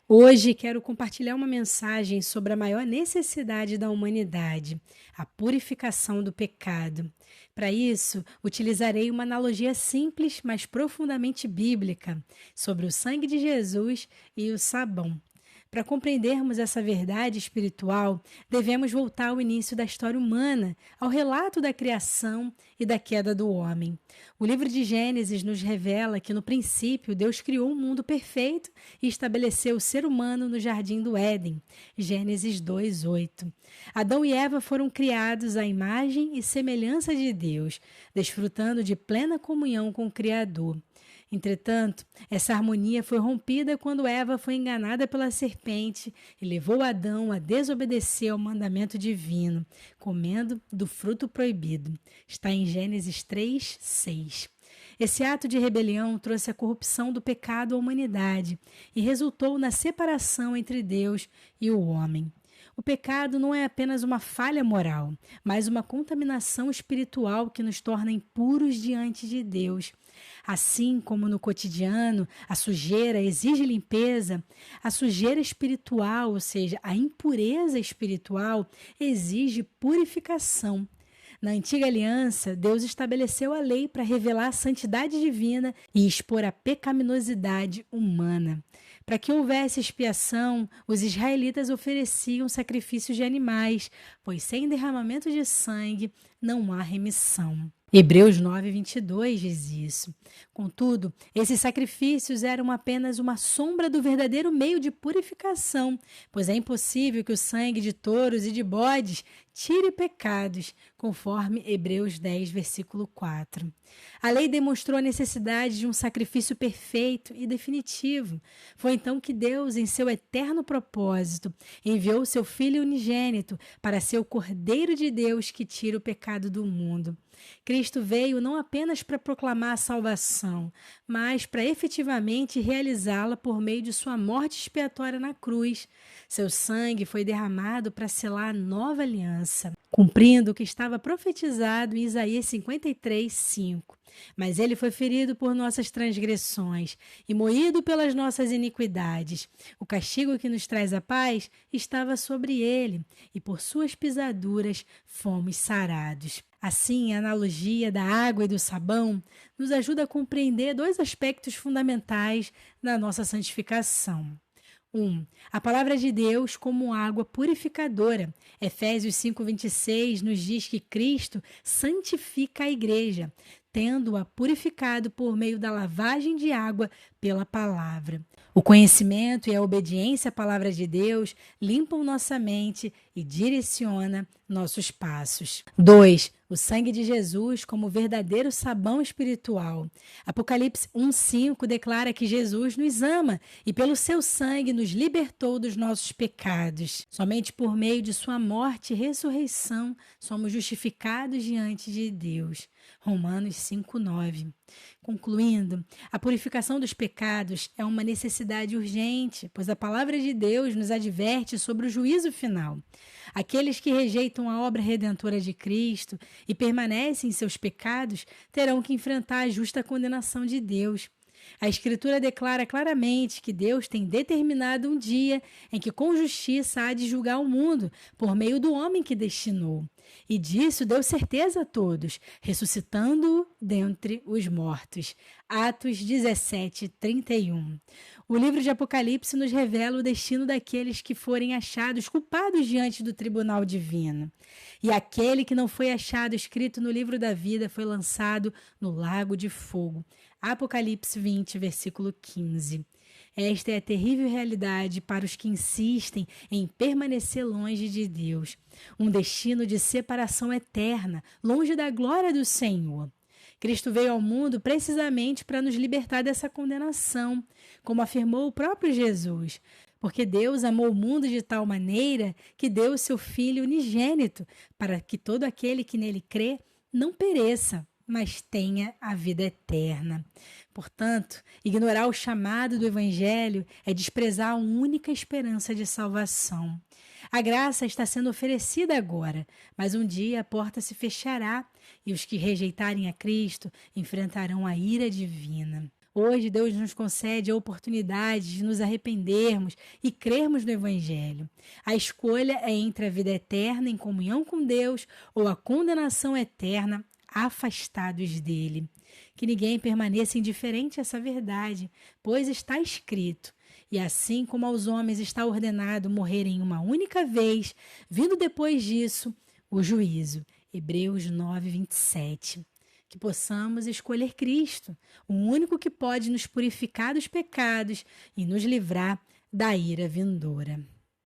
Hoje quero compartilhar uma mensagem sobre a maior necessidade da humanidade, a purificação do pecado. Para isso, utilizarei uma analogia simples, mas profundamente bíblica, sobre o sangue de Jesus e o sabão. Para compreendermos essa verdade espiritual, devemos voltar ao início da história humana, ao relato da criação e da queda do homem. O livro de Gênesis nos revela que, no princípio, Deus criou um mundo perfeito e estabeleceu o ser humano no jardim do Éden. Gênesis 2:8. Adão e Eva foram criados à imagem e semelhança de Deus, desfrutando de plena comunhão com o Criador. Entretanto, essa harmonia foi rompida quando Eva foi enganada pela serpente e levou Adão a desobedecer ao mandamento divino, comendo do fruto proibido. Está em Gênesis 3:6. Esse ato de rebelião trouxe a corrupção do pecado à humanidade e resultou na separação entre Deus e o homem. O pecado não é apenas uma falha moral, mas uma contaminação espiritual que nos torna impuros diante de Deus. Assim como no cotidiano a sujeira exige limpeza, a sujeira espiritual, ou seja, a impureza espiritual, exige purificação. Na antiga aliança, Deus estabeleceu a lei para revelar a santidade divina e expor a pecaminosidade humana. Para que houvesse expiação, os israelitas ofereciam sacrifícios de animais, pois sem derramamento de sangue não há remissão. Hebreus 9:22 diz isso. Contudo, esses sacrifícios eram apenas uma sombra do verdadeiro meio de purificação, pois é impossível que o sangue de touros e de bodes tire pecados, conforme Hebreus 10, versículo 4. A lei demonstrou a necessidade de um sacrifício perfeito e definitivo. Foi então que Deus, em seu eterno propósito, enviou seu Filho unigênito para ser o Cordeiro de Deus que tira o pecado do mundo. Cristo veio não apenas para proclamar a salvação, mas para efetivamente realizá-la por meio de sua morte expiatória na cruz. Seu sangue foi derramado para selar a nova aliança, cumprindo o que estava profetizado em Isaías 53:5. Mas ele foi ferido por nossas transgressões e moído pelas nossas iniquidades. O castigo que nos traz a paz estava sobre ele, e por suas pisaduras fomos sarados. Assim, a analogia da água e do sabão nos ajuda a compreender dois aspectos fundamentais da nossa santificação. 1. A palavra de Deus como água purificadora. Efésios 5:26 nos diz que Cristo santifica a igreja, tendo-a purificado por meio da lavagem de água pela palavra. O conhecimento e a obediência à palavra de Deus limpam nossa mente e direciona nossos passos. 2. O sangue de Jesus como verdadeiro sabão espiritual. Apocalipse 1:5 declara que Jesus nos ama e pelo seu sangue nos libertou dos nossos pecados. Somente por meio de sua morte e ressurreição somos justificados diante de Deus. Romanos 5:9. Concluindo, a purificação dos pecados é uma necessidade urgente, pois a palavra de Deus nos adverte sobre o juízo final. Aqueles que rejeitam a obra redentora de Cristo e permanecem em seus pecados terão que enfrentar a justa condenação de Deus. A Escritura declara claramente que Deus tem determinado um dia em que com justiça há de julgar o mundo por meio do homem que destinou. E disso deu certeza a todos, ressuscitando-o dentre os mortos. Atos 17:31. O livro de Apocalipse nos revela o destino daqueles que forem achados culpados diante do tribunal divino. E aquele que não foi achado escrito no livro da vida foi lançado no lago de fogo. Apocalipse 20, versículo 15. Esta é a terrível realidade para os que insistem em permanecer longe de Deus. Um destino de separação eterna, longe da glória do Senhor. Cristo veio ao mundo precisamente para nos libertar dessa condenação, como afirmou o próprio Jesus. Porque Deus amou o mundo de tal maneira que deu o seu Filho unigênito, para que todo aquele que nele crê não pereça, mas tenha a vida eterna. Portanto, ignorar o chamado do Evangelho é desprezar a única esperança de salvação. A graça está sendo oferecida agora, mas um dia a porta se fechará e os que rejeitarem a Cristo enfrentarão a ira divina. Hoje Deus nos concede a oportunidade de nos arrependermos e crermos no Evangelho. A escolha é entre a vida eterna em comunhão com Deus ou a condenação eterna afastados dele. Que ninguém permaneça indiferente a essa verdade, pois está escrito: e assim como aos homens está ordenado morrerem uma única vez, vindo depois disso o juízo. Hebreus 9, 27. Que possamos escolher Cristo, o único que pode nos purificar dos pecados e nos livrar da ira vindoura.